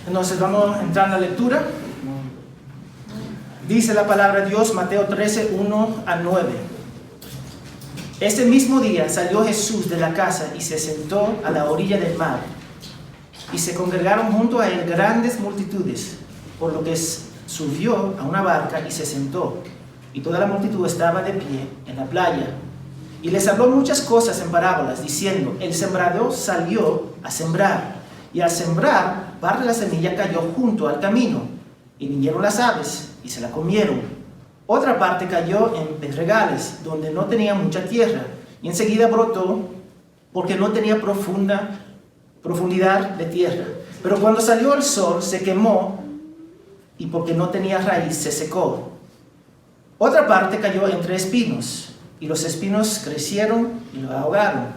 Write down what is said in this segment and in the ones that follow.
Entonces vamos a entrar en la lectura. Dice la palabra de Dios, Mateo 13, 1 a 9. Ese mismo día salió Jesús de la casa y se sentó a la orilla del mar. Y se congregaron junto a él grandes multitudes, por lo que subió a una barca y se sentó. Y toda la multitud estaba de pie en la playa. Y les habló muchas cosas en parábolas, diciendo: el sembrador salió a sembrar. Y al sembrar, parte de la semilla cayó junto al camino. Y vinieron las aves y se la comieron. Otra parte cayó en pedregales, donde no tenía mucha tierra. Y enseguida brotó, porque no tenía profundidad de tierra. Pero cuando salió el sol, se quemó, y porque no tenía raíz, se secó. Otra parte cayó entre espinos, y los espinos crecieron y lo ahogaron.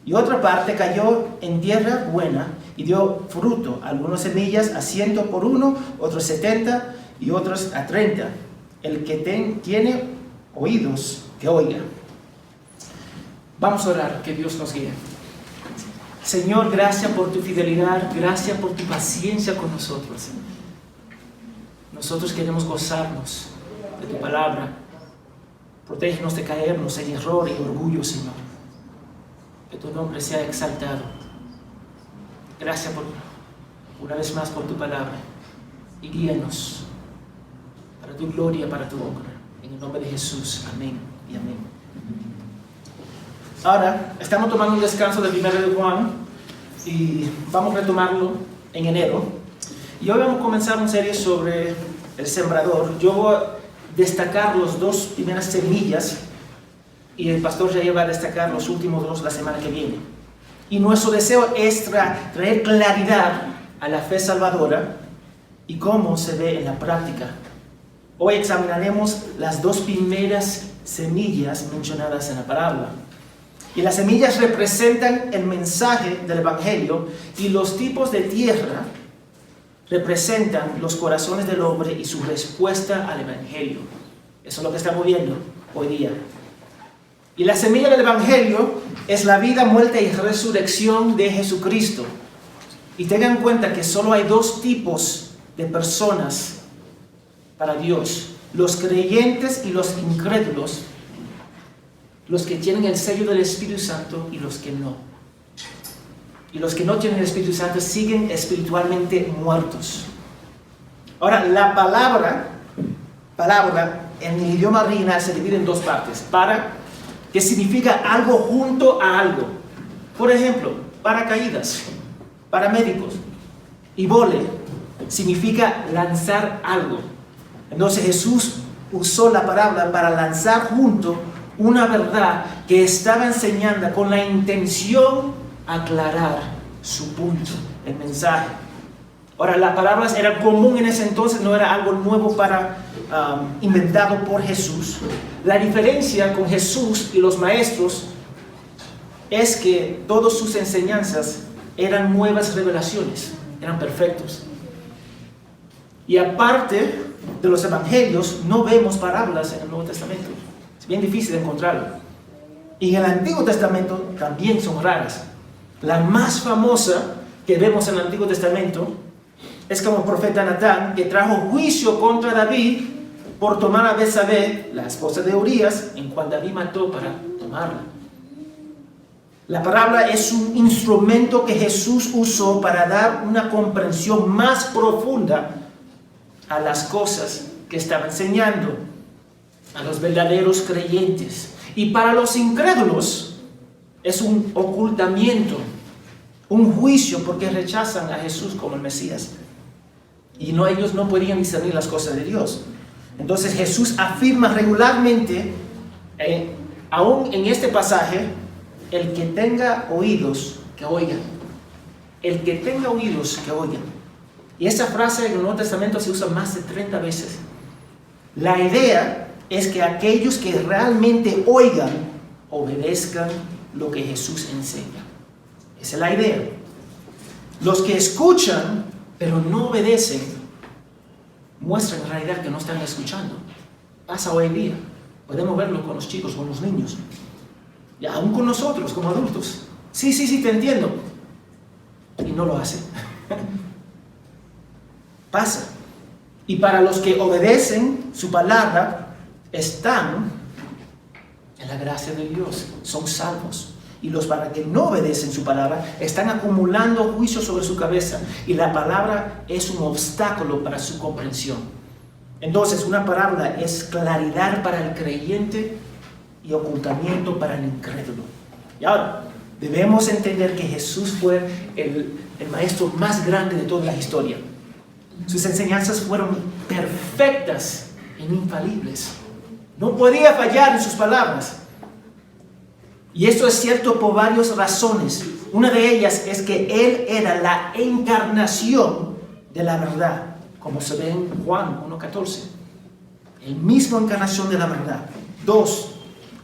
Y otra parte cayó en tierra buena, y dio fruto, algunas semillas a 100 por uno, otros 70, y otros a 30. El que tiene oídos, que oiga. Vamos a orar, que Dios nos guíe. Señor, gracias por tu fidelidad, gracias por tu paciencia con nosotros. Nosotros queremos gozarnos de tu palabra. Protégenos de caernos en error y orgullo, Señor. Que tu nombre sea exaltado. Gracias una vez más por tu palabra. Y guíanos para tu gloria, para tu honra. En el nombre de Jesús. Amén y amén. Ahora, estamos tomando un descanso del 1 de Juan y vamos a retomarlo en enero. Y hoy vamos a comenzar una serie sobre el sembrador. Yo voy a destacar las dos primeras semillas y el pastor ya va a destacar los últimos dos la semana que viene. Y nuestro deseo es traer claridad a la fe salvadora y cómo se ve en la práctica. Hoy examinaremos las dos primeras semillas mencionadas en la parábola. Y las semillas representan el mensaje del Evangelio y los tipos de tierra representan los corazones del hombre y su respuesta al Evangelio. Eso es lo que estamos viendo hoy día. Y la semilla del Evangelio es la vida, muerte y resurrección de Jesucristo. Y tengan en cuenta que solo hay dos tipos de personas para Dios: los creyentes y los incrédulos, los que tienen el sello del Espíritu Santo y los que no. Y los que no tienen el Espíritu Santo siguen espiritualmente muertos. Ahora, la palabra en el idioma original se divide en dos partes. Para, que significa algo junto a algo. Por ejemplo, paracaídas, paramédicos. Y vole significa lanzar algo. Entonces Jesús usó la parábola para lanzar junto una verdad que estaba enseñando con la intención de aclarar su punto, el mensaje. Ahora, las palabras eran común en ese entonces, no era algo nuevo inventado por Jesús. La diferencia con Jesús y los maestros es que todas sus enseñanzas eran nuevas revelaciones, eran perfectos. Y aparte de los evangelios, no vemos parábolas en el Nuevo Testamento. Es bien difícil encontrarlo. Y en el Antiguo Testamento también son raras. La más famosa que vemos en el Antiguo Testamento es como el profeta Natán, que trajo juicio contra David por tomar a Betsabé, la esposa de Urías, en cual David mató para tomarla. La parábola es un instrumento que Jesús usó para dar una comprensión más profunda a las cosas que estaba enseñando a los verdaderos creyentes. Y para los incrédulos es un ocultamiento, un juicio, porque rechazan a Jesús como el Mesías. Y ellos no podían discernir las cosas de Dios. Entonces Jesús afirma regularmente, aún en este pasaje: el que tenga oídos, que oigan. El que tenga oídos, que oigan. Y esa frase en el Nuevo Testamento se usa más de 30 veces. La idea es que aquellos que realmente oigan, obedezcan lo que Jesús enseña. Esa es la idea. Los que escuchan, pero no obedecen, muestran en realidad que no están escuchando. Pasa hoy en día. Podemos verlo con los chicos, con los niños. Y aún con nosotros, como adultos. Sí, te entiendo. Y no lo hacen. pasa. Y para los que obedecen su palabra, están en la gracia de Dios, son salvos. Y los para que no obedecen su palabra, están acumulando juicio sobre su cabeza. Y la palabra es un obstáculo para su comprensión. Entonces, una parábola es claridad para el creyente y ocultamiento para el incrédulo. Y ahora, debemos entender que Jesús fue el maestro más grande de toda la historia. Sus enseñanzas fueron perfectas e infalibles. No podía fallar en sus palabras. Y esto es cierto por varias razones. Una de ellas es que Él era la encarnación de la verdad, como se ve en Juan 1:14. El mismo encarnación de la verdad. 2.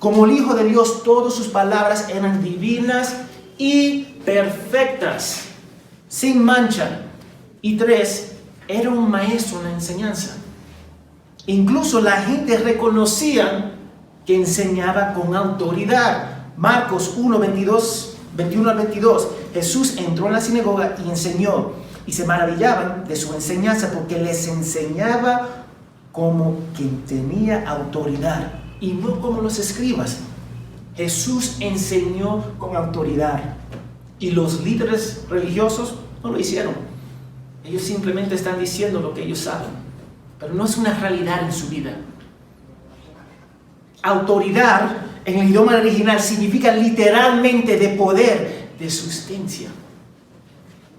Como el Hijo de Dios, todas sus palabras eran divinas y perfectas, sin mancha. Y 3, era un maestro en la enseñanza. Incluso la gente reconocía que enseñaba con autoridad. Marcos 21 al 22. Jesús entró en la sinagoga y enseñó, y se maravillaban de su enseñanza porque les enseñaba como quien tenía autoridad y no como los escribas. Jesús enseñó con autoridad y los líderes religiosos no lo hicieron. Ellos simplemente están diciendo lo que ellos saben, pero no es una realidad en su vida. Autoridad en el idioma original significa literalmente de poder, de sustancia.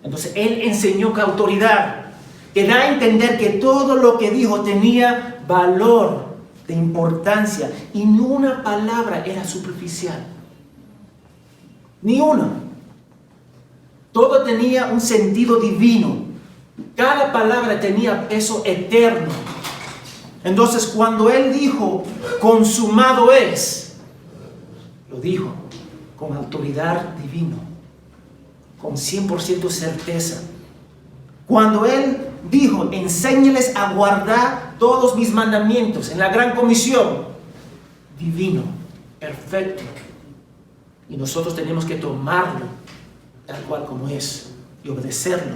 Entonces Él enseñó con autoridad, que da a entender que todo lo que dijo tenía valor, de importancia, y ni una palabra era superficial. Ni una. Todo tenía un sentido divino. Cada palabra tenía peso eterno. Entonces, cuando Él dijo, consumado es, lo dijo con autoridad divina, con 100% certeza. Cuando Él dijo, enséñales a guardar todos mis mandamientos en la gran comisión, divino, perfecto. Y nosotros tenemos que tomarlo tal cual como es y obedecerlo.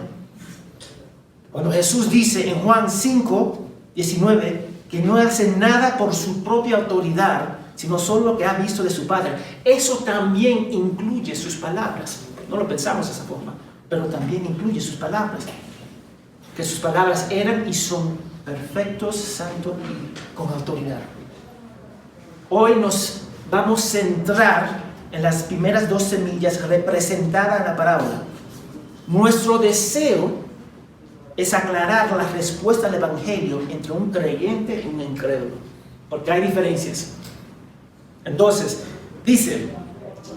Cuando Jesús dice en Juan 5:19 que no hace nada por su propia autoridad, sino solo lo que ha visto de su Padre, eso también incluye sus palabras. No lo pensamos de esa forma, pero también incluye sus palabras. Que sus palabras eran y son perfectos, santos y con autoridad. Hoy nos vamos a centrar en las primeras 2 semillas representadas en la parábola. Nuestro deseo es aclarar la respuesta al Evangelio entre un creyente y un incrédulo, porque hay diferencias. Entonces, dice,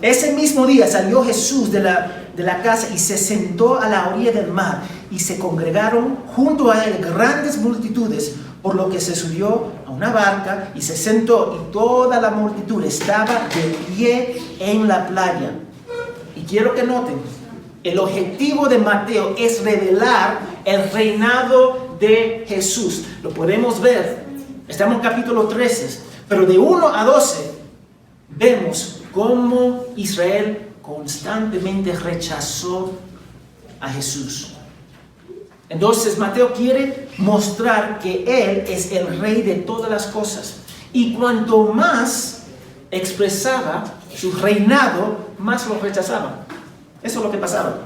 ese mismo día salió Jesús de la casa y se sentó a la orilla del mar, y se congregaron junto a él grandes multitudes, por lo que se subió a una barca y se sentó, y toda la multitud estaba de pie en la playa. Y quiero que noten, el objetivo de Mateo es revelar el reinado de Jesús. Lo podemos ver, estamos en capítulo 13, pero de 1 a 12 vemos cómo Israel constantemente rechazó a Jesús. Entonces Mateo quiere mostrar que Él es el rey de todas las cosas, y cuanto más expresaba su reinado, más lo rechazaban. Eso es lo que pasaba.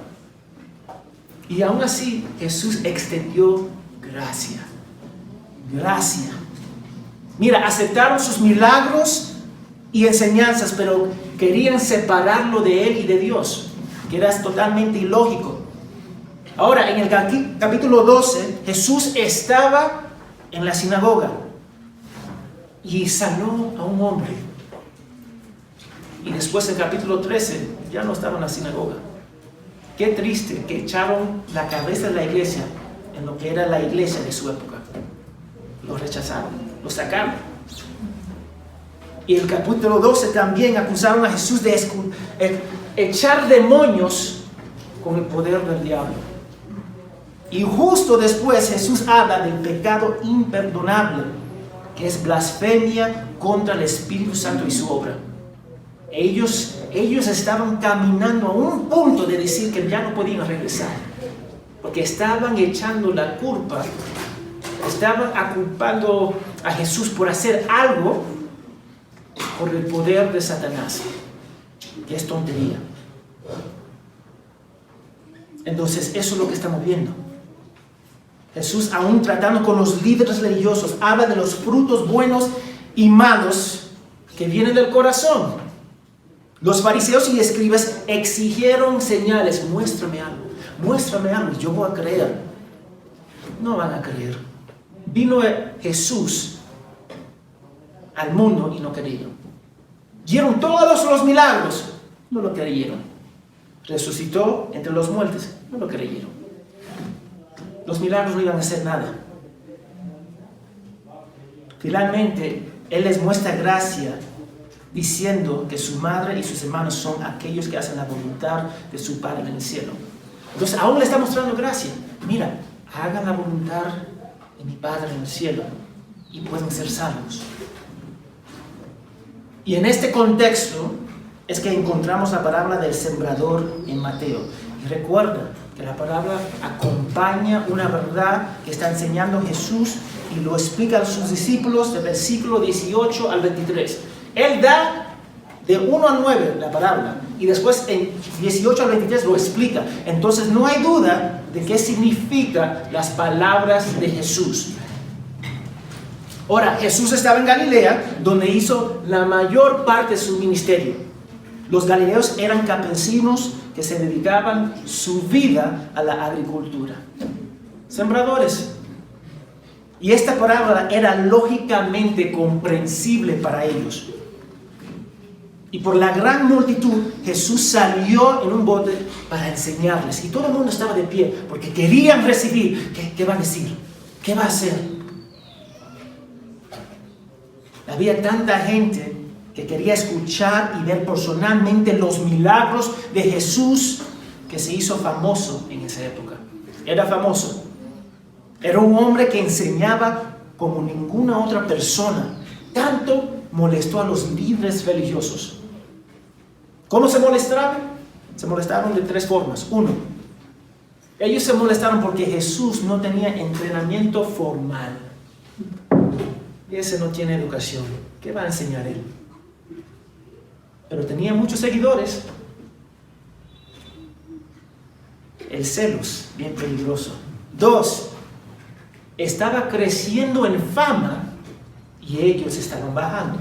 Y aún así Jesús extendió gracia. Gracia. Mira, aceptaron sus milagros y enseñanzas, pero querían separarlo de Él y de Dios, que era totalmente ilógico. Ahora, en el capítulo 12, Jesús estaba en la sinagoga y sanó a un hombre. Y después, en el capítulo 13, ya no estaba en la sinagoga. Qué triste que echaron la cabeza de la iglesia en lo que era la iglesia de su época. Lo rechazaron, lo sacaron. Y el capítulo 12 también acusaron a Jesús de echar demonios con el poder del diablo. Y justo después Jesús habla del pecado imperdonable, que es blasfemia contra el Espíritu Santo y su obra. Ellos estaban caminando a un punto de decir que ya no podían regresar. porque estaban echando la culpa, estaban aculpando a Jesús por hacer algo por el poder de Satanás, que es tontería. Entonces, eso es lo que estamos viendo. Jesús, aún tratando con los líderes religiosos, habla de los frutos buenos y malos que vienen del corazón. Los fariseos y escribas exigieron señales. Muéstrame algo, yo voy a creer. No van a creer. Vino Jesús al mundo y no creyeron. Vieron todos los milagros, no lo creyeron. Resucitó entre los muertos, no lo creyeron. Los milagros no iban a hacer nada. Finalmente, Él les muestra gracia diciendo que su madre y sus hermanos son aquellos que hacen la voluntad de su Padre en el cielo. Entonces, aún le está mostrando gracia. Mira, hagan la voluntad de mi Padre en el cielo y pueden ser salvos. Y en este contexto es que encontramos la parábola del sembrador en Mateo. Y recuerda que la parábola acompaña una verdad que está enseñando Jesús y lo explica a sus discípulos del versículo 18 al 23. Él da de 1 a 9 la parábola y después en 18 al 23 lo explica. Entonces no hay duda de qué significan las palabras de Jesús. Ahora, Jesús estaba en Galilea, donde hizo la mayor parte de su ministerio. Los galileos eran campesinos que se dedicaban su vida a la agricultura. Sembradores. Y esta parábola era lógicamente comprensible para ellos. Y por la gran multitud, Jesús salió en un bote para enseñarles. Y todo el mundo estaba de pie porque querían recibir. ¿Qué va a decir? ¿Qué va a hacer? Había tanta gente que quería escuchar y ver personalmente los milagros de Jesús, que se hizo famoso en esa época. Era famoso. Era un hombre que enseñaba como ninguna otra persona. Tanto molestó a los líderes religiosos. ¿Cómo se molestaron? Se molestaron de 3 formas. 1, ellos se molestaron porque Jesús no tenía entrenamiento formal. Y ese no tiene educación. ¿Qué va a enseñar él? Pero tenía muchos seguidores. El celos, bien peligroso. 2, estaba creciendo en fama y ellos estaban bajando.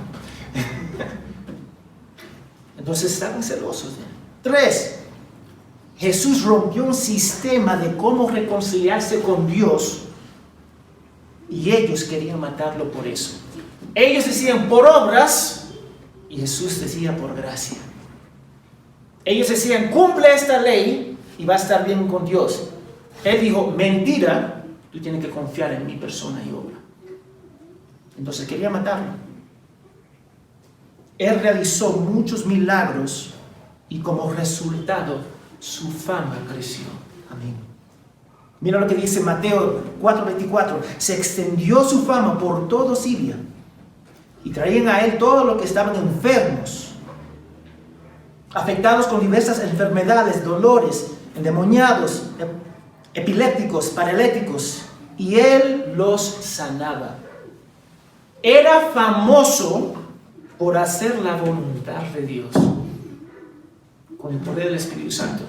Entonces estaban celosos. 3, Jesús rompió un sistema de cómo reconciliarse con Dios y ellos querían matarlo por eso. Ellos decían por obras y Jesús decía por gracia. Ellos decían cumple esta ley y va a estar bien con Dios. Él dijo mentira, tú tienes que confiar en mi persona y obra. Entonces quería matarlo. Él realizó muchos milagros y como resultado su fama creció. Amén. Mira lo que dice Mateo 4:24. Se extendió su fama por todo Siria y traían a él todos los que estaban enfermos, afectados con diversas enfermedades, dolores, endemoniados, epilépticos, paraléticos, y él los sanaba. Era famoso por hacer la voluntad de Dios con el poder del Espíritu Santo.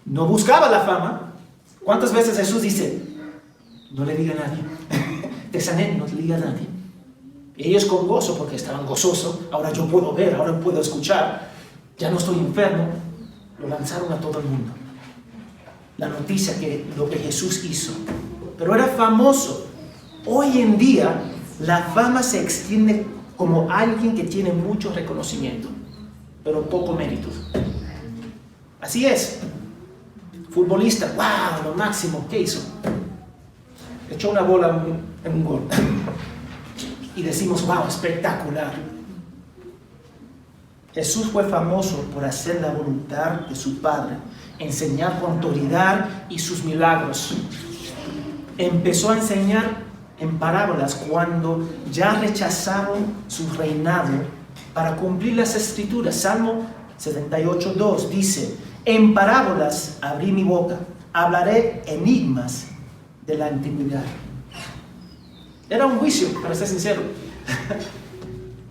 No buscaba la fama. ¿Cuántas veces Jesús dice, no le diga a nadie? Te sané, no le diga a nadie. Ellos con gozo, porque estaban gozosos. Ahora yo puedo ver, ahora puedo escuchar. Ya no estoy enfermo. Lo lanzaron a todo el mundo. La noticia que lo que Jesús hizo. Pero era famoso. Hoy en día, la fama se extiende como alguien que tiene mucho reconocimiento, pero poco mérito. Así es. Futbolista, wow, lo máximo, ¿qué hizo? Echó una bola en un gol. Y decimos, wow, espectacular. Jesús fue famoso por hacer la voluntad de su Padre, enseñar con autoridad y sus milagros. Empezó a enseñar en parábolas cuando ya rechazaron su reinado para cumplir las escrituras. Salmo 78:2 dice, en parábolas abrí mi boca, hablaré enigmas de la antigüedad. Era un juicio, para ser sincero,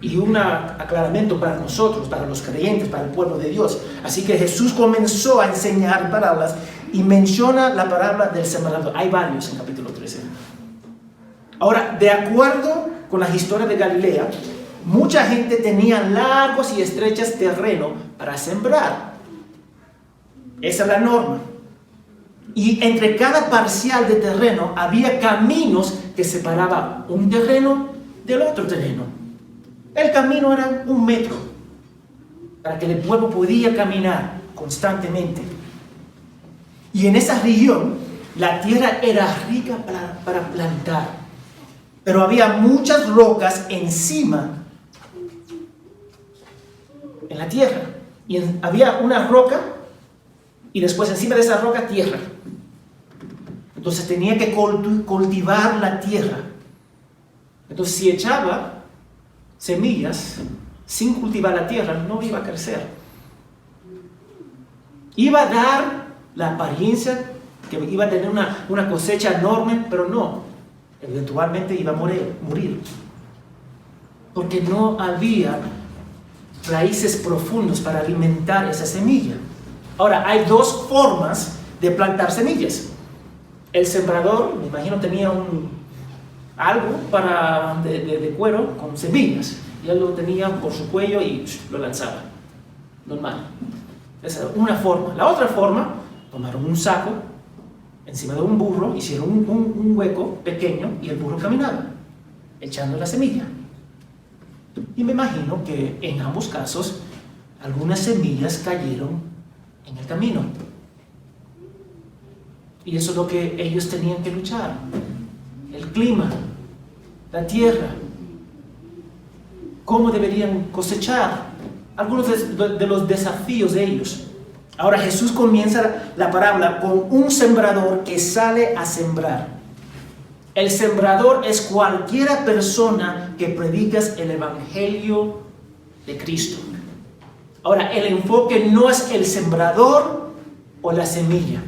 y un aclaramiento para nosotros, para los creyentes, para el pueblo de Dios. Así que Jesús comenzó a enseñar parábolas y menciona la parábola del sembrador. Hay varios en capítulo 13. Ahora, de acuerdo con las historias de Galilea, mucha gente tenía largos y estrechos terrenos para sembrar. Esa es la norma. Y entre cada parcial de terreno había caminos que separaban un terreno del otro terreno. El camino era 1 metro para que el pueblo podía caminar constantemente. Y en esa región la tierra era rica para plantar, pero había muchas rocas encima en la tierra. Y había una roca y después encima de esa roca tierra. Entonces tenía que cultivar la tierra. Entonces si echaba semillas sin cultivar la tierra, no iba a crecer. Iba a dar la apariencia que iba a tener una cosecha enorme, pero no. Eventualmente iba a morir. Porque no había raíces profundas para alimentar esa semilla. Ahora, hay 2 formas de plantar semillas. El sembrador, me imagino, tenía algo de cuero con semillas. Y él lo tenía por su cuello y lo lanzaba. Normal. Esa es una forma. La otra forma, tomaron un saco encima de un burro, hicieron un hueco pequeño y el burro caminaba, echando la semilla. Y me imagino que en ambos casos, algunas semillas cayeron en el camino. Y eso es lo que ellos tenían que luchar. El clima, la tierra, cómo deberían cosechar, algunos de los desafíos de ellos. Ahora Jesús comienza la parábola con un sembrador que sale a sembrar. El sembrador es cualquiera persona que predicas el evangelio de Cristo. Ahora, el enfoque no es el sembrador o la semilla,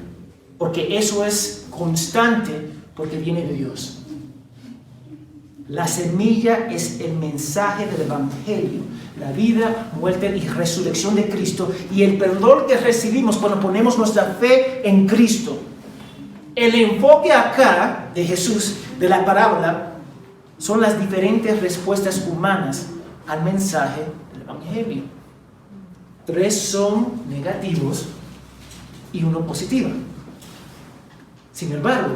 porque eso es constante, porque viene de Dios. La semilla es el mensaje del evangelio, la vida, muerte y resurrección de Cristo y el perdón que recibimos cuando ponemos nuestra fe en Cristo. El enfoque acá de Jesús, de la parábola, son las diferentes respuestas humanas al mensaje del evangelio. 3 son negativos y 1 positiva. Sin embargo,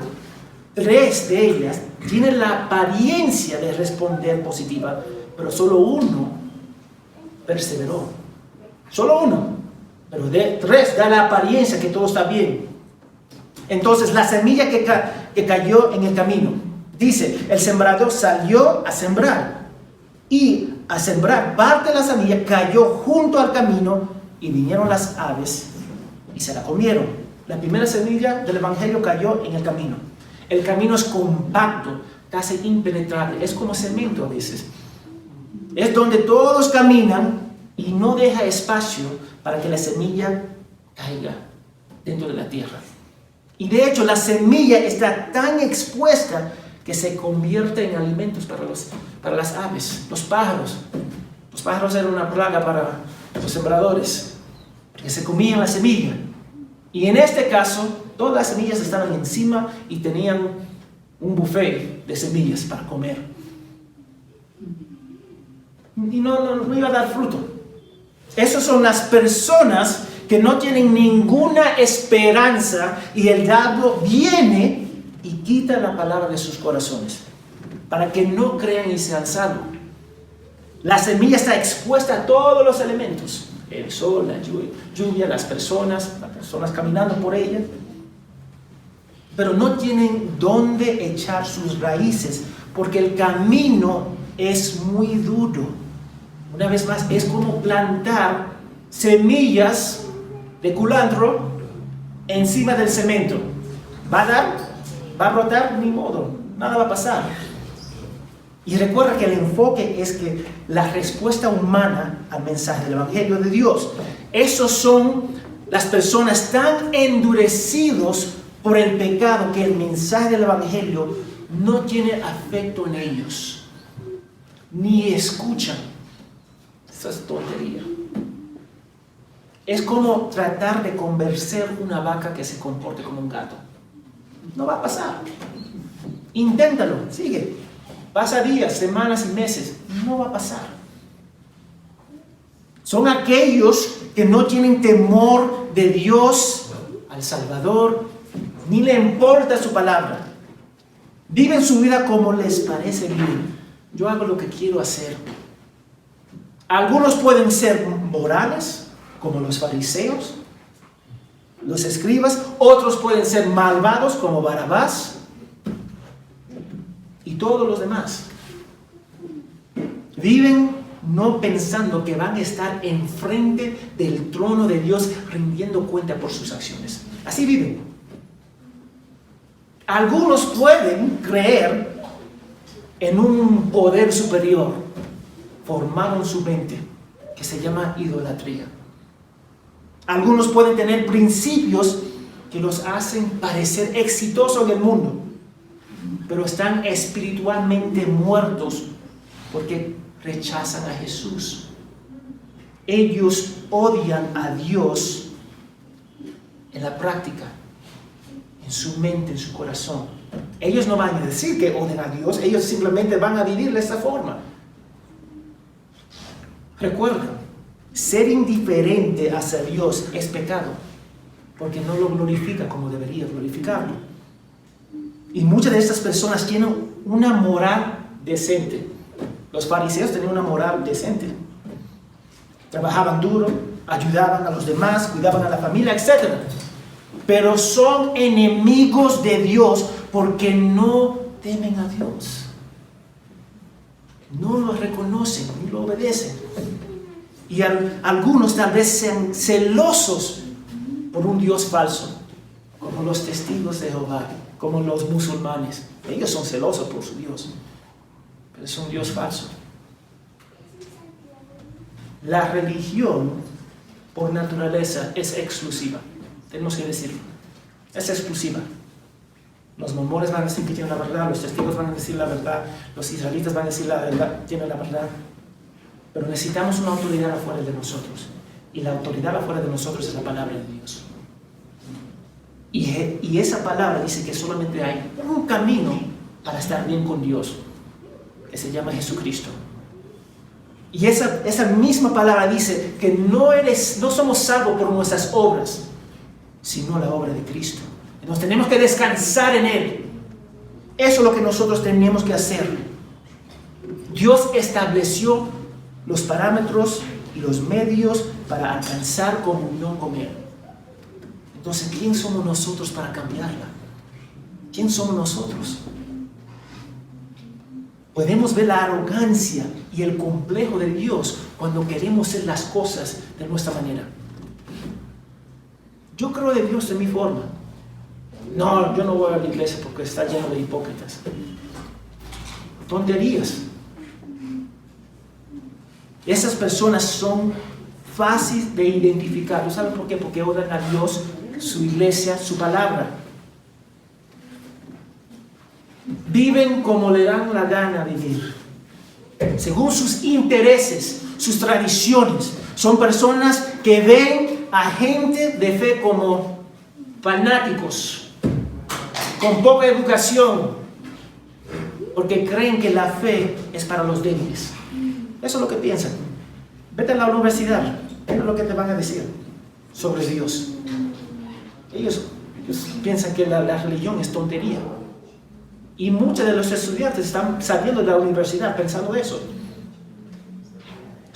3 de ellas tienen la apariencia de responder positiva, pero solo 1 perseveró. Solo 1. Pero de 3 da la apariencia que todo está bien. Entonces, la semilla que cayó en el camino. Dice, el sembrador salió a sembrar. Y a sembrar, parte de la semilla cayó junto al camino y vinieron las aves y se la comieron. La primera semilla del evangelio cayó en el camino. El camino es compacto, casi impenetrable, es como cemento a veces. Es donde todos caminan y no deja espacio para que la semilla caiga dentro de la tierra. Y de hecho la semilla está tan expuesta que se convierte en alimentos para las aves, los pájaros. Los pájaros eran una plaga para los sembradores, porque se comían la semilla. Y en este caso, todas las semillas estaban encima y tenían un buffet de semillas para comer. Y no iba a dar fruto. Esas son las personas que no tienen ninguna esperanza y el diablo viene y quita la palabra de sus corazones para que no crean y sean salvos. La semilla está expuesta a todos los elementos. El sol, la lluvia, las personas caminando por ella. Pero no tienen dónde echar sus raíces porque el camino es muy duro. Una vez más, es como plantar semillas de culantro encima del cemento. ¿Va a dar? ¿Va a brotar? Ni modo, nada va a pasar. Y recuerda que el enfoque es que la respuesta humana al mensaje del evangelio de Dios, esos son las personas tan endurecidos por el pecado que el mensaje del Evangelio no tiene afecto en ellos, ni escuchan. Eso es tontería. Es como tratar de convencer una vaca que se comporte como un gato. No va a pasar. Inténtalo, sigue. Pasa días, semanas y meses. No va a pasar. Son aquellos que no tienen temor de Dios, al Salvador, ni le importa su palabra. Viven su vida como les parece bien. Yo hago lo que quiero hacer. Algunos pueden ser morales, como los fariseos, los escribas. Otros pueden ser malvados, como Barabás, y todos los demás. Viven no pensando que van a estar enfrente del trono de Dios rindiendo cuenta por sus acciones. Así viven. Algunos pueden creer en un poder superior formado en su mente que se llama idolatría. Algunos pueden tener principios que los hacen parecer exitosos en el mundo, pero están espiritualmente muertos porque rechazan a Jesús. Ellos odian a Dios en la práctica, en su mente, en su corazón. Ellos no van a decir que odian a Dios, ellos simplemente van a vivir de esta forma. Recuerda, ser indiferente hacia Dios es pecado, porque no lo glorifica como debería glorificarlo. Y muchas de estas personas tienen una moral decente. Los fariseos tenían una moral decente. Trabajaban duro, ayudaban a los demás, cuidaban a la familia, etc. Pero son enemigos de Dios porque no temen a Dios. No lo reconocen ni lo obedecen. Y algunos tal vez sean celosos por un Dios falso, como los testigos de Jehová, como los musulmanes. Ellos son celosos por su Dios, pero es un Dios falso. La religión, por naturaleza, es exclusiva. Tenemos que decirlo. Es exclusiva. Los mormones van a decir que tienen la verdad, los testigos van a decir la verdad, los israelitas van a decir la verdad, tienen la verdad. Pero necesitamos una autoridad afuera de nosotros. Y la autoridad afuera de nosotros es la palabra de Dios. Y esa palabra dice que solamente hay un camino para estar bien con Dios, que se llama Jesucristo. Y esa misma palabra dice que no somos salvos por nuestras obras, sino la obra de Cristo. Nos tenemos que descansar en Él. Eso es lo que nosotros tenemos que hacer. Dios estableció los parámetros y los medios para alcanzar comunión con Él. Entonces, ¿quién somos nosotros para cambiarla? ¿Quién somos nosotros? Podemos ver la arrogancia y el complejo de Dios cuando queremos hacer las cosas de nuestra manera. Yo creo de Dios de mi forma. No, yo no voy a la iglesia porque está lleno de hipócritas. Tonterías. Esas personas son fáciles de identificar. ¿Saben por qué? Porque odian a Dios, su iglesia, su palabra. Viven como le dan la gana vivir, según sus intereses, sus tradiciones. Son personas que ven a gente de fe como fanáticos, con poca educación, porque creen que la fe es para los débiles. Eso es lo que piensan. Vete a la universidad, es lo que te van a decir sobre Dios. Ellos piensan que la religión es tontería. Y muchos de los estudiantes están saliendo de la universidad pensando eso.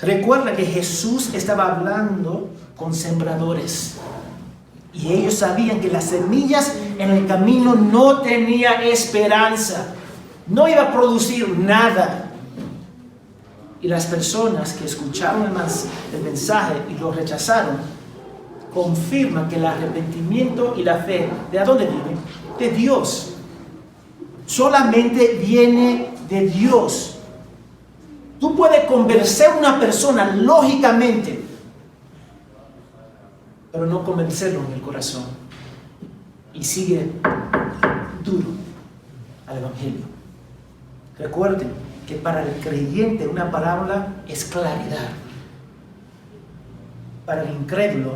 Recuerda que Jesús estaba hablando con sembradores. Y ellos sabían que las semillas en el camino no tenía esperanza. No iba a producir nada. Y las personas que escucharon el mensaje y lo rechazaron, confirman que el arrepentimiento y la fe, ¿de dónde vienen? De Dios. Solamente viene de Dios. Tú puedes convencer a una persona lógicamente, pero no convencerlo en el corazón. Y y sigue duro al Evangelio. Recuerden que para el creyente una parábola es claridad. Para el incrédulo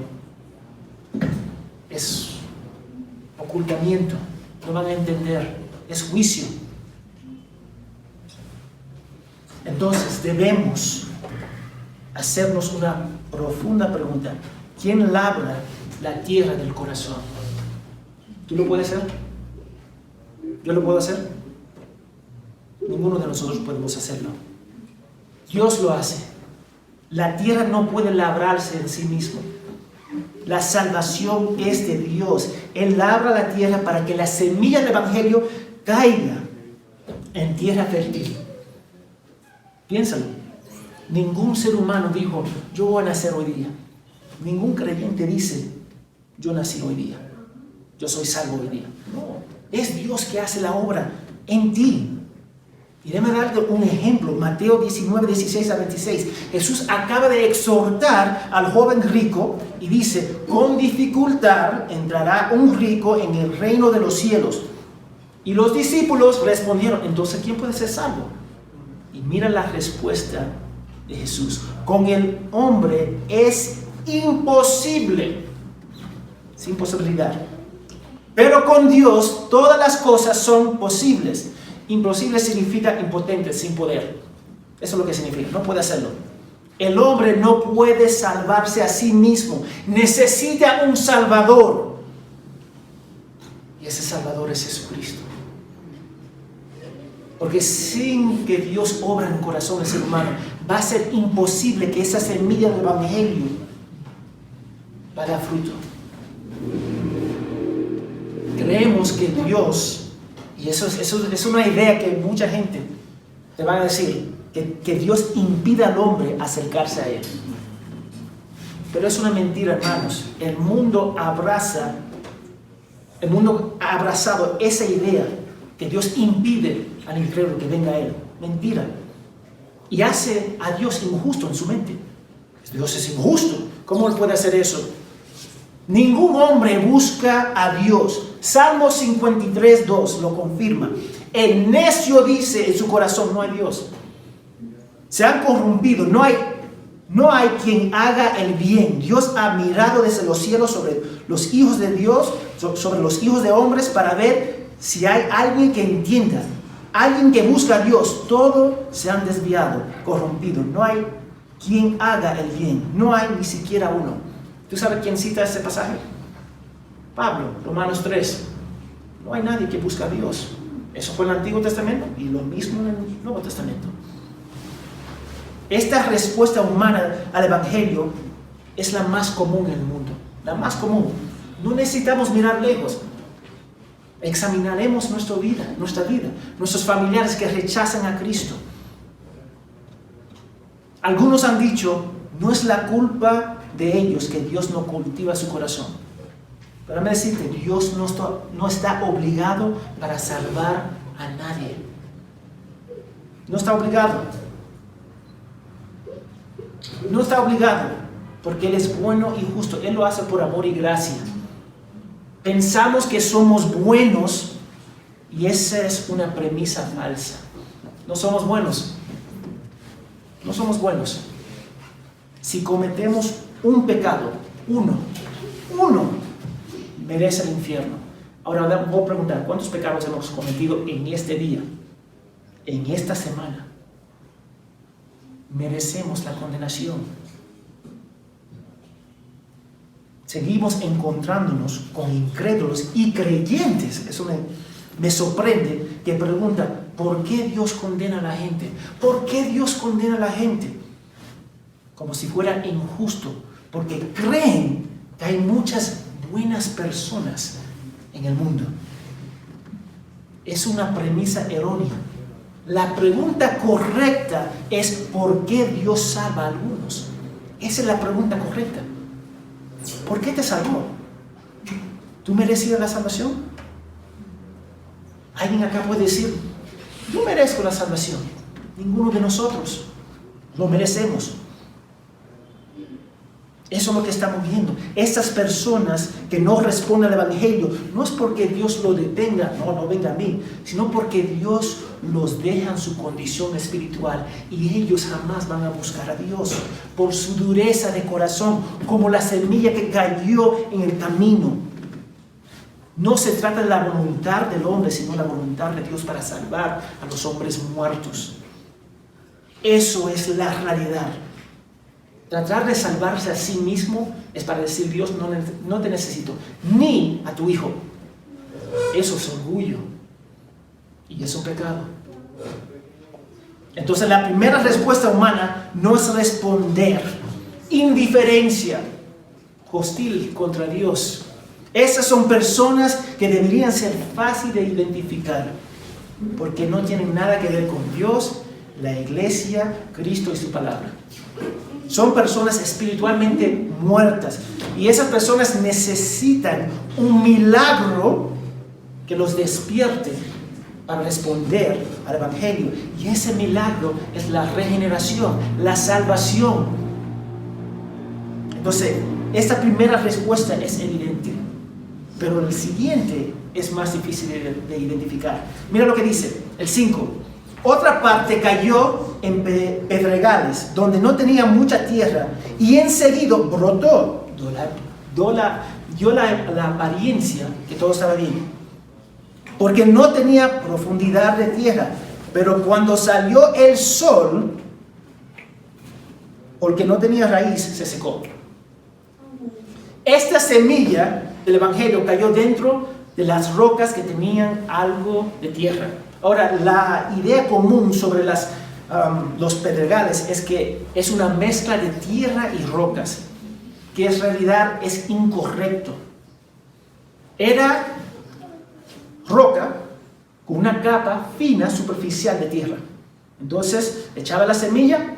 es ocultamiento, no van a entender, es juicio. Entonces debemos hacernos una profunda pregunta: ¿quién labra la tierra del corazón? ¿Tú lo puedes hacer? ¿Yo lo puedo hacer? Ninguno de nosotros podemos hacerlo. Dios lo hace. La tierra no puede labrarse en sí mismo. La salvación es de Dios. Él labra la tierra para que la semilla del Evangelio caiga en tierra fértil. Piénsalo. Ningún ser humano dijo, yo voy a nacer hoy día. Ningún creyente dice, yo nací hoy día. Yo soy salvo hoy día. No, es Dios que hace la obra en ti. Y déjame darte un ejemplo. Mateo 19, 16 a 26. Jesús acaba de exhortar al joven rico y dice, con dificultad entrará un rico en el reino de los cielos. Y los discípulos respondieron, entonces, ¿quién puede ser salvo? Y mira la respuesta de Jesús. Con el hombre es imposible. Es imposibilidad. Pero con Dios todas las cosas son posibles. Imposible significa impotente, sin poder. Eso es lo que significa, no puede hacerlo. El hombre no puede salvarse a sí mismo. Necesita un Salvador. Y ese Salvador es Jesucristo. Porque sin que Dios obra en el corazón del ser humano, va a ser imposible que esa semilla del Evangelio va a dar fruto. Creemos que Dios, y eso es una idea que mucha gente te va a decir, que Dios impide al hombre acercarse a Él. Pero es una mentira, hermanos. El mundo ha abrazado esa idea que Dios impide al incrédulo que venga a Él. Mentira. Y hace a Dios injusto en su mente. Dios es injusto. ¿Cómo Él puede hacer eso? Ningún hombre busca a Dios. Salmo 53, 2 lo confirma. El necio dice en su corazón, no hay Dios. Se han corrompido, no hay quien haga el bien. Dios ha mirado desde los cielos sobre los hijos de Dios, sobre los hijos de hombres, para ver si hay alguien que entienda, alguien que busca a Dios. Todos se han desviado, corrompido. No hay quien haga el bien, no hay ni siquiera uno. ¿Tú sabes quién cita ese pasaje? Pablo, Romanos 3. No hay nadie que busque a Dios. Eso fue en el Antiguo Testamento y lo mismo en el Nuevo Testamento. Esta respuesta humana al Evangelio es la más común en el mundo. La más común. No necesitamos mirar lejos. Examinaremos nuestra vida, nuestros familiares que rechazan a Cristo. Algunos han dicho, no es la culpa de ellos que Dios no cultiva su corazón. Pero déjame decirte, Dios no está obligado para salvar a nadie. No está obligado. No está obligado, porque Él es bueno y justo. Él lo hace por amor y gracia. Pensamos que somos buenos y esa es una premisa falsa. No somos buenos. No somos buenos. Si cometemos un pecado, uno, merece el infierno. Ahora voy a preguntar, ¿cuántos pecados hemos cometido en este día? En esta semana. Merecemos la condenación. Seguimos encontrándonos con incrédulos y creyentes. Eso me sorprende, que preguntan, ¿por qué Dios condena a la gente? ¿Por qué Dios condena a la gente? Como si fuera injusto, porque creen que hay muchas buenas personas en el mundo. Es una premisa errónea. La pregunta correcta es ¿por qué Dios salva a algunos? Esa es la pregunta correcta. ¿Por qué te salvó? ¿Tú merecías la salvación? Alguien acá puede decir, yo merezco la salvación. Ninguno de nosotros lo merecemos. Eso es lo que estamos viendo. Estas personas que no responden al Evangelio, no es porque Dios lo detenga, no venga a mí, sino porque Dios los deja en su condición espiritual y ellos jamás van a buscar a Dios por su dureza de corazón, como la semilla que cayó en el camino. No se trata de la voluntad del hombre, sino la voluntad de Dios para salvar a los hombres muertos. Eso es la realidad. Tratar de salvarse a sí mismo es para decir: Dios, no te necesito, ni a tu hijo. Eso es orgullo y es un pecado. Entonces la primera respuesta humana no es responder. Indiferencia, hostil contra Dios. Esas son personas que deberían ser fáciles de identificar, porque no tienen nada que ver con Dios, la iglesia, Cristo y su palabra. Son personas espiritualmente muertas. Y esas personas necesitan un milagro que los despierte para responder al Evangelio. Y ese milagro es la regeneración, la salvación. Entonces, esta primera respuesta es evidente. Pero el siguiente es más difícil de identificar. Mira lo que dice, el 5. Otra parte cayó en pedregales, donde no tenía mucha tierra, y enseguida brotó. Dio la apariencia que todo estaba bien, porque no tenía profundidad de tierra. Pero cuando salió el sol, porque no tenía raíz, se secó. Esta semilla del Evangelio cayó dentro de las rocas que tenían algo de tierra. Ahora, la idea común sobre los pedregales es que es una mezcla de tierra y rocas, que en realidad es incorrecto. Era roca con una capa fina superficial de tierra. Entonces, echaba la semilla,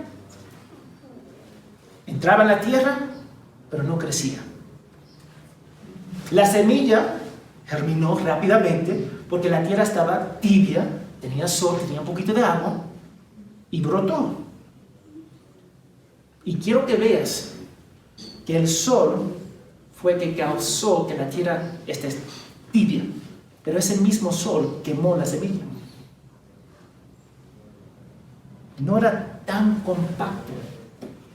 entraba en la tierra, pero no crecía. La semilla germinó rápidamente porque la tierra estaba tibia, tenía sol, tenía un poquito de agua y brotó. Y quiero que veas que el sol fue que causó que la tierra esté tibia, pero ese mismo sol quemó la semilla. No era tan compacto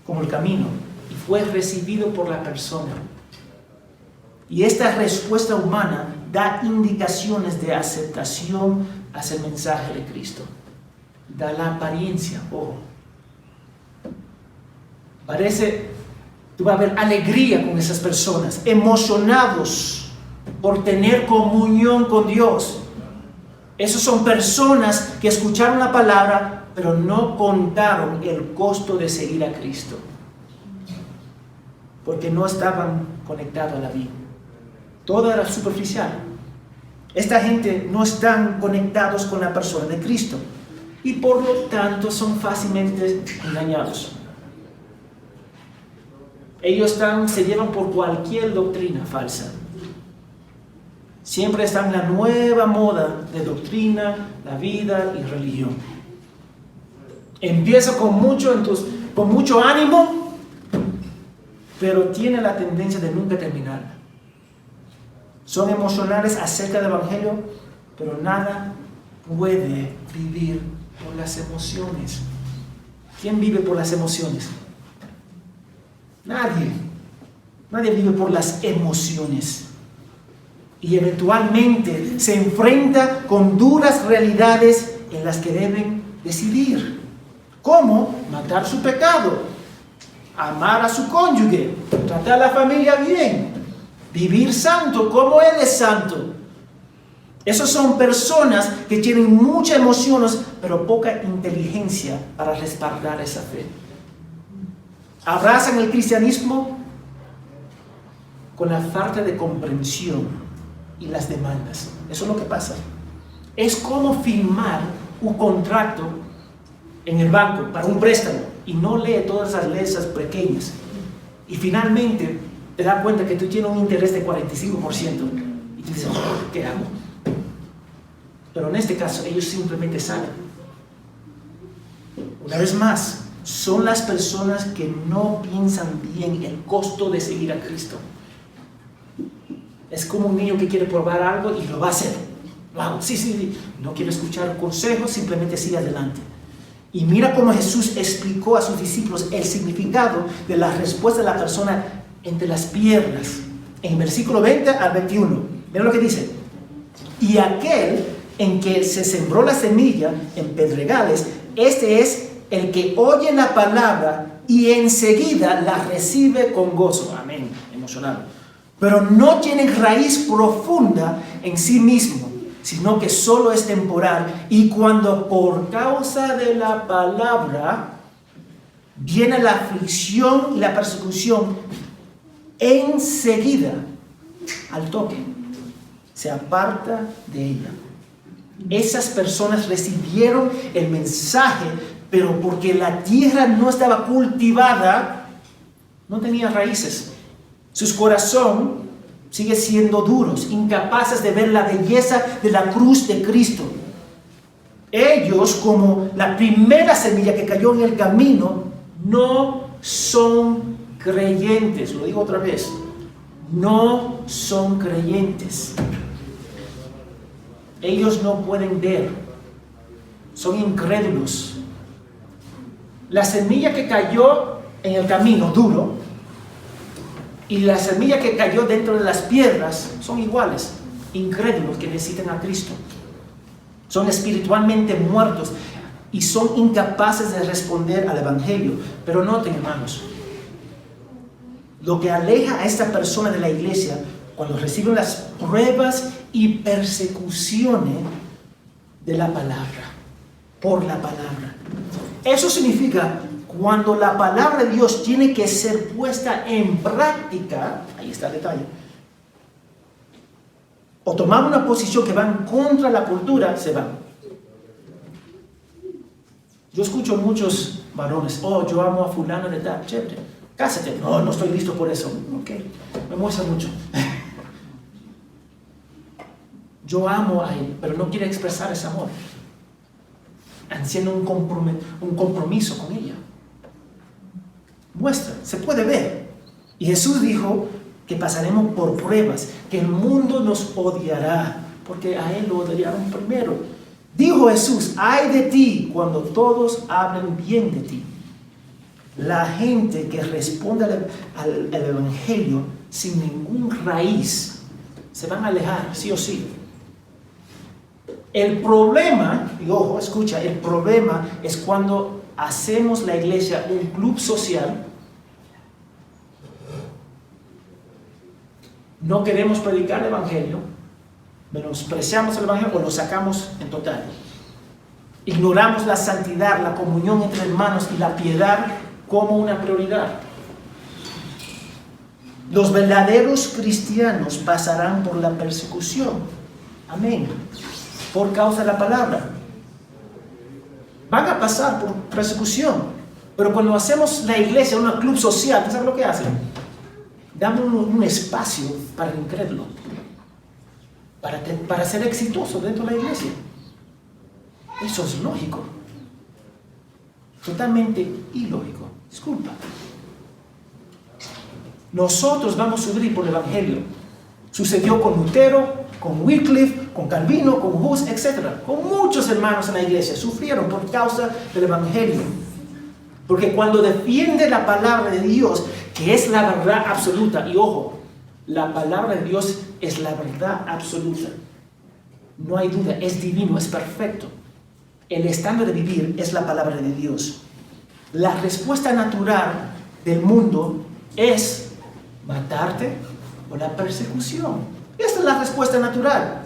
como el camino y fue recibido por la persona. Y esta respuesta humana da indicaciones de aceptación hacia el mensaje de Cristo. Da la apariencia, ojo. Tú vas a ver alegría con esas personas, emocionados por tener comunión con Dios. Esas son personas que escucharon la palabra, pero no contaron el costo de seguir a Cristo, porque no estaban conectados a la vida. Todo era superficial. Esta gente no están conectados con la persona de Cristo y por lo tanto son fácilmente engañados. Ellos se llevan por cualquier doctrina falsa. Siempre están en la nueva moda de doctrina, la vida y religión. Empieza con mucho ánimo, pero tiene la tendencia de nunca terminar. Son emocionales acerca del Evangelio, pero nada puede vivir por las emociones. ¿Quién vive por las emociones? Nadie. Nadie vive por las emociones. Y eventualmente se enfrenta con duras realidades en las que deben decidir. ¿Cómo? Matar su pecado, amar a su cónyuge, tratar a la familia bien, vivir santo como Él es santo. Esas son personas que tienen muchas emociones, pero poca inteligencia para respaldar esa fe. Abrazan el cristianismo con la falta de comprensión y las demandas. Eso es lo que pasa. Es como firmar un contrato en el banco para un préstamo y no lee todas las letras pequeñas. Y finalmente te das cuenta que tú tienes un interés de 45% y tú dices, ¿qué hago? Pero en este caso ellos simplemente salen. Una vez más, son las personas que no piensan bien el costo de seguir a Cristo. Es como un niño que quiere probar algo y lo va a hacer. Lo hago, sí. No quiero escuchar consejos, simplemente sigue adelante. Y mira cómo Jesús explicó a sus discípulos el significado de la respuesta de la persona entre las piedras. En versículo 20 al 21. Mira lo que dice. Y aquel en que se sembró la semilla en pedregales, este es el que oye la palabra y enseguida la recibe con gozo. Amén. Emocionado. Pero no tiene raíz profunda en sí mismo, sino que solo es temporal. Y cuando por causa de la palabra viene la aflicción y la persecución, enseguida, al toque, se aparta de ella. Esas personas recibieron el mensaje, pero porque la tierra no estaba cultivada, no tenía raíces. Su corazón sigue siendo duros, incapaces de ver la belleza de la cruz de Cristo. Ellos, como la primera semilla que cayó en el camino, no son creyentes. Lo digo otra vez, no son creyentes. Ellos no pueden ver, son incrédulos. La semilla que cayó en el camino duro y la semilla que cayó dentro de las piedras son iguales, incrédulos que necesitan a Cristo. Son espiritualmente muertos y son incapaces de responder al Evangelio. Pero noten, hermanos, lo que aleja a esta persona de la iglesia cuando reciben las pruebas y persecuciones de la palabra, por la palabra. Eso significa cuando la palabra de Dios tiene que ser puesta en práctica, ahí está el detalle, o tomar una posición que va en contra de la cultura, se van. Yo escucho muchos varones, yo amo a fulano de tal, chévere, cásate. No estoy listo por eso. Ok, me muestra mucho. Yo amo a él, pero no quiere expresar ese amor, haciendo un compromiso con ella. Muestra, se puede ver. Y Jesús dijo que pasaremos por pruebas, que el mundo nos odiará, porque a él lo odiaron primero. Dijo Jesús, ay de ti cuando todos hablen bien de ti. La gente que responde al Evangelio sin ningún raíz se van a alejar, sí o sí. El problema, y ojo, escucha, el problema es cuando hacemos la iglesia un club social. No queremos predicar el Evangelio, menospreciamos el Evangelio o lo sacamos en total. Ignoramos la santidad, la comunión entre hermanos y la piedad como una prioridad. Los verdaderos cristianos pasarán por la persecución. Amén. Por causa de la palabra. Van a pasar por persecución. Pero cuando hacemos la iglesia un club social, ¿sabes lo que hacen? Dan un espacio para el incrédulo, para ser exitoso dentro de la iglesia. Eso es lógico. Totalmente ilógico. Disculpa. Nosotros vamos a sufrir por el Evangelio. Sucedió con Lutero, con Wycliffe, con Calvino, con Hus, etc. Con muchos hermanos en la iglesia sufrieron por causa del Evangelio. Porque cuando defiende la palabra de Dios, que es la verdad absoluta, y ojo, la palabra de Dios es la verdad absoluta. No hay duda, es divino, es perfecto. El estándar de vivir es la palabra de Dios. La respuesta natural del mundo es matarte o la persecución. Esta es la respuesta natural.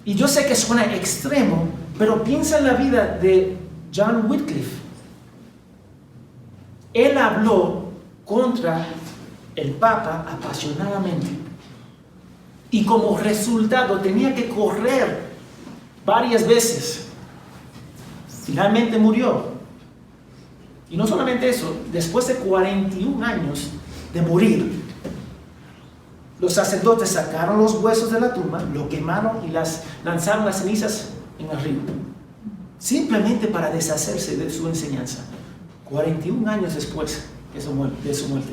Y yo sé que suena extremo, pero piensa en la vida de John Wycliffe. Él habló contra el Papa apasionadamente. Y como resultado tenía que correr varias veces. Finalmente murió. Y no solamente eso, después de 41 años de morir, los sacerdotes sacaron los huesos de la tumba, lo quemaron y lanzaron las cenizas en el río. Simplemente para deshacerse de su enseñanza. 41 años después de su muerte.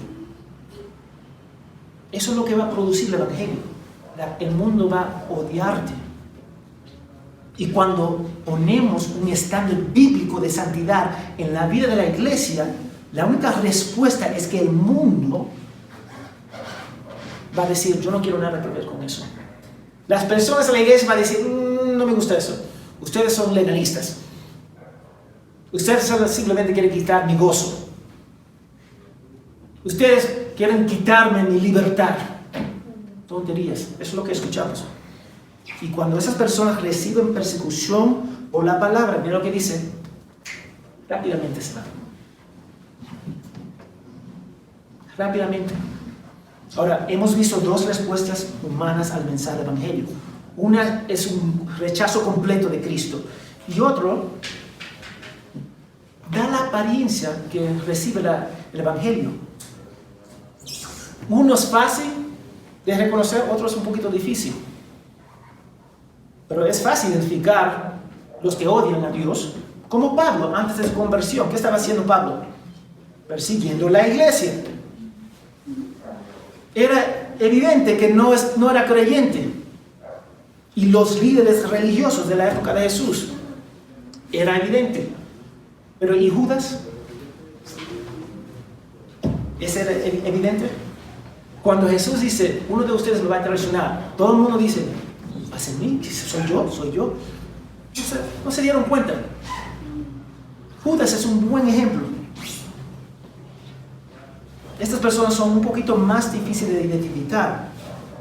Eso es lo que va a producir el Evangelio. El mundo va a odiarte. Y cuando ponemos un estándar bíblico de santidad en la vida de la iglesia, la única respuesta es que el mundo va a decir, yo no quiero nada que ver con eso. Las personas de la iglesia van a decir, no me gusta eso. Ustedes son legalistas. Ustedes simplemente quieren quitar mi gozo. Ustedes quieren quitarme mi libertad. Tonterías. Eso es lo que escuchamos. Y cuando esas personas reciben persecución por la palabra, mira lo que dice, rápidamente se van. Rápidamente. Ahora, hemos visto dos respuestas humanas al mensaje del Evangelio. Una es un rechazo completo de Cristo. Y otro da la apariencia que recibe el Evangelio. Uno es fácil de reconocer, otro es un poquito difícil. Pero es fácil identificar los que odian a Dios, como Pablo antes de su conversión. ¿Qué estaba haciendo Pablo? Persiguiendo la iglesia. Era evidente que no era creyente. Y los líderes religiosos de la época de Jesús, era evidente. Pero ¿y Judas? ¿Es evidente? Cuando Jesús dice, uno de ustedes me va a traicionar, todo el mundo dice, ¿hace mí? ¿Soy yo? No se dieron cuenta. Judas es un buen ejemplo. Estas personas son un poquito más difíciles de identificar,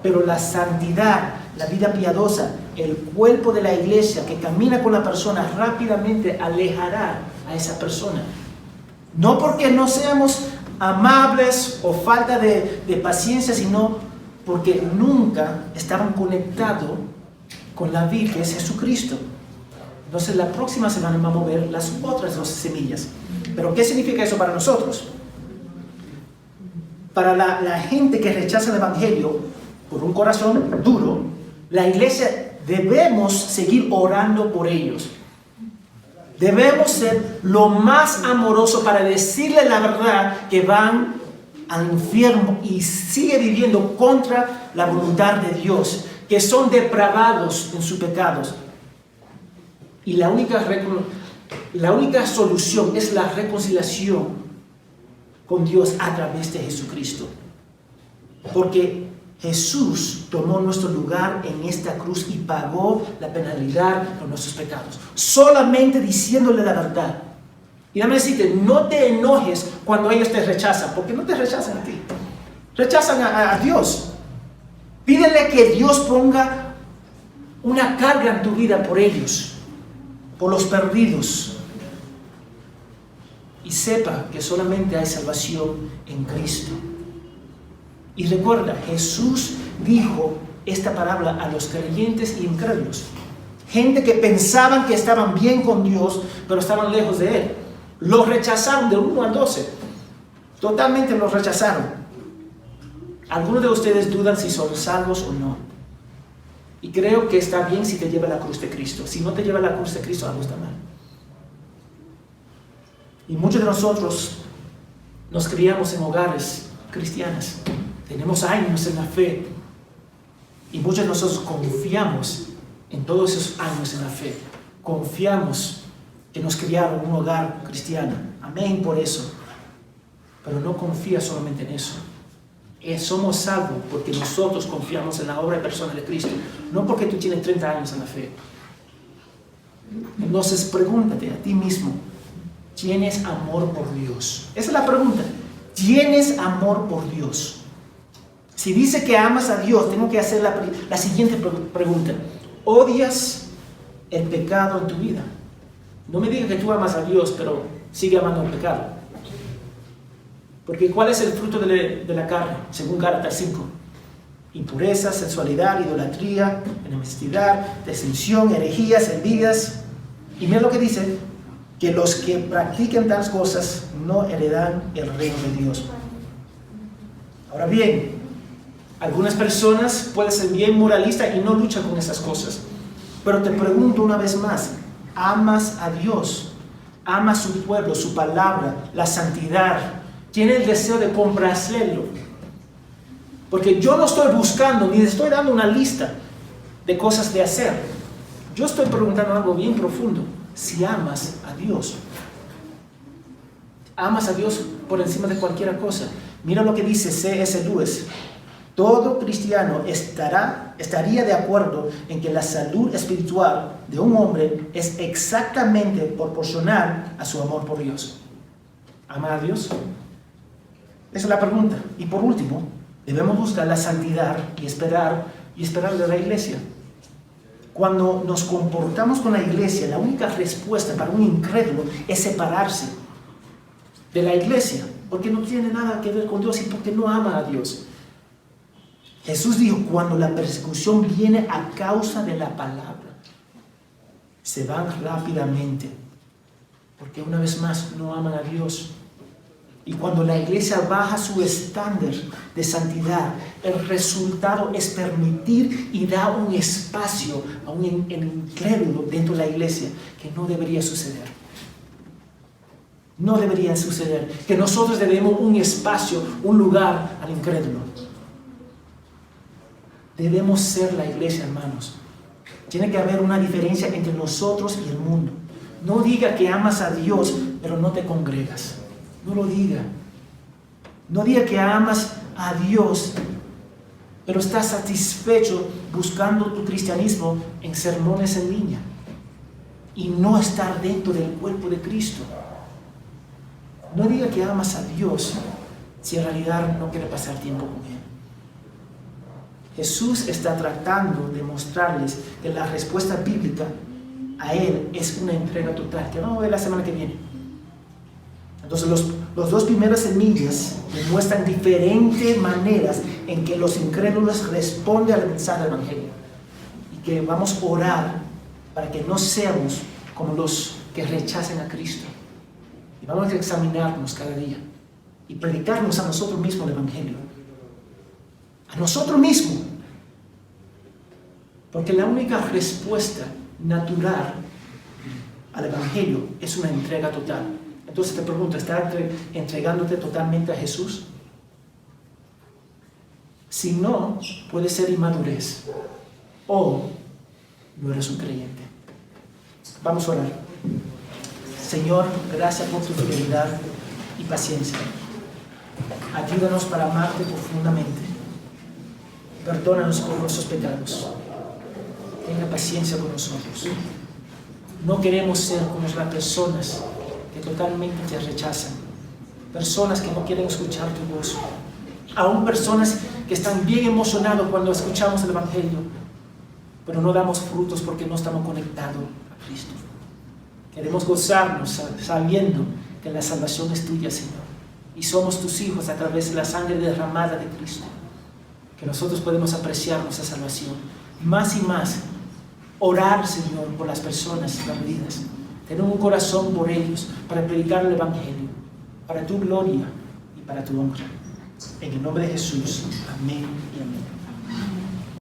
pero la santidad, la vida piadosa, el cuerpo de la iglesia que camina con la persona rápidamente alejará a esa persona. No porque no seamos amables o falta de paciencia, sino porque nunca estaban conectados con la vida que es Jesucristo. Entonces la próxima semana vamos a ver las otras dos semillas. Pero ¿qué significa eso para nosotros? Para la gente que rechaza el Evangelio por un corazón duro, la iglesia debemos seguir orando por ellos. Debemos ser lo más amoroso para decirle la verdad que van al infierno y sigue viviendo contra la voluntad de Dios, que son depravados en sus pecados. Y la única solución es la reconciliación con Dios a través de Jesucristo. Porque Jesús tomó nuestro lugar en esta cruz y pagó la penalidad por nuestros pecados. Solamente diciéndole la verdad. Y déjame decirte, no te enojes cuando ellos te rechazan, porque no te rechazan a ti. Rechazan a Dios. Pídele que Dios ponga una carga en tu vida por ellos, por los perdidos. Y sepa que solamente hay salvación en Cristo. Y recuerda, Jesús dijo esta palabra a los creyentes y incrédulos. Gente que pensaban que estaban bien con Dios, pero estaban lejos de Él. Los rechazaron de 1 al 12. Totalmente los rechazaron. Algunos de ustedes dudan si son salvos o no. Y creo que está bien si te lleva la cruz de Cristo. Si no te lleva la cruz de Cristo, algo está mal. Y muchos de nosotros nos criamos en hogares cristianos. Tenemos años en la fe. Y muchos de nosotros confiamos en todos esos años en la fe. Confiamos que nos criaron en un hogar cristiano. Amén por eso. Pero no confía solamente en eso. Somos salvos porque nosotros confiamos en la obra y persona de Cristo. No porque tú tienes 30 años en la fe. Entonces pregúntate a ti mismo. ¿Tienes amor por Dios? Esa es la pregunta. ¿Tienes amor por Dios? Si dice que amas a Dios, tengo que hacer la siguiente pregunta. ¿Odias el pecado en tu vida? No me digas que tú amas a Dios, pero sigue amando el pecado. Porque ¿cuál es el fruto de la carne? Según Gálatas 5. Impureza, sensualidad, idolatría, enemistad, disensión, herejías, envidias. Y mira lo que dice. Que los que practiquen tales cosas no heredan el reino de Dios. Ahora bien, algunas personas pueden ser bien moralistas y no luchan con esas cosas. Pero te pregunto una vez más, ¿amas a Dios? ama a su pueblo, su palabra, la santidad, tiene el deseo de complacerlo. Porque yo no estoy buscando, ni estoy dando una lista de cosas de hacer. Yo estoy preguntando algo bien profundo. Si amas a Dios, amas a Dios por encima de cualquier cosa. Mira lo que dice C.S. Lewis. Todo cristiano estaría de acuerdo en que la salud espiritual de un hombre es exactamente proporcional a su amor por Dios. ¿Ama a Dios? Esa es la pregunta. Y por último, debemos buscar la santidad y esperar de la iglesia. Cuando nos comportamos con la iglesia, la única respuesta para un incrédulo es separarse de la iglesia, porque no tiene nada que ver con Dios y porque no ama a Dios. Jesús dijo, cuando la persecución viene a causa de la palabra, se van rápidamente, porque una vez más no aman a Dios. Y cuando la iglesia baja su estándar de santidad, el resultado es permitir y dar un espacio a un incrédulo dentro de la iglesia, que no debería suceder. No debería suceder, que nosotros debemos un espacio, un lugar al incrédulo. Debemos ser la iglesia, hermanos. Tiene que haber una diferencia entre nosotros y el mundo. No diga que amas a Dios, pero no te congregas. No lo diga. No diga que amas a Dios, pero estás satisfecho buscando tu cristianismo en sermones en línea y no estar dentro del cuerpo de Cristo. No diga que amas a Dios si en realidad no quiere pasar tiempo con Él. Jesús está tratando de mostrarles que la respuesta bíblica a Él es una entrega total, que vamos a ver la semana que viene. Entonces los dos primeras semillas demuestran diferentes maneras en que los incrédulos responden al mensaje del Evangelio, y que vamos a orar para que no seamos como los que rechacen a Cristo. Y vamos a examinarnos cada día y predicarnos a nosotros mismos el Evangelio. A nosotros mismos. Porque la única respuesta natural al Evangelio es una entrega total. Entonces te pregunto, ¿estás entregándote totalmente a Jesús? Si no, puede ser inmadurez o no eres un creyente. Vamos a orar. Señor, gracias por tu fidelidad y paciencia. Ayúdanos para amarte profundamente. Perdónanos por nuestros pecados. Tenga paciencia con nosotros. No queremos ser como las personas que totalmente te rechazan. Personas que no quieren escuchar tu voz. Aún personas que están bien emocionados cuando escuchamos el Evangelio, pero no damos frutos porque no estamos conectados a Cristo. Queremos gozarnos sabiendo que la salvación es tuya, Señor. Y somos tus hijos a través de la sangre derramada de Cristo. Que nosotros podemos apreciar nuestra salvación. Más y más, orar, Señor, por las personas perdidas. Tener un corazón por ellos para predicar el Evangelio. Para tu gloria y para tu honra. En el nombre de Jesús. Amén y amén.